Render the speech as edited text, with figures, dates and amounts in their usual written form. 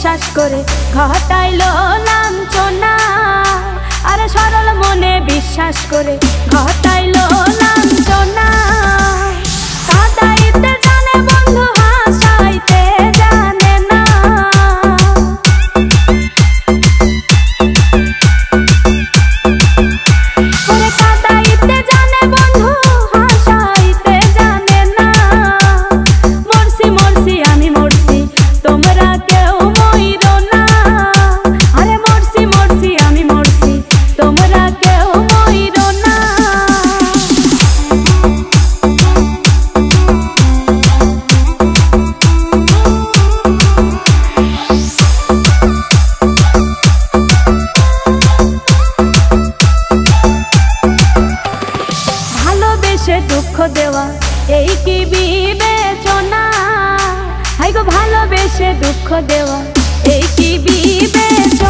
বিশ্বাস করে ঘটাইলো লাঞ্ছনা। আরে সরল মনে বিশ্বাস করে ঘটাইলো লাঞ্ছনা। কাঁদাইতে জানে বন্ধু হাসাইতে জানে না। ওরে কাঁদাইতে জানে বন্ধু হাসাইতে জানে না। মরছি মরছি আমি মরছি তোমরা কেউ মইরো না। আরে মরছি মরছি আমি মরছি তোমরা কেউ মইরো না। ভালোবেসে দুঃখ দেওয়া এই কি বিবেচনা। হাই গো ভালোবেসে দুঃখ দেওয়া এই কি বিবেচনা।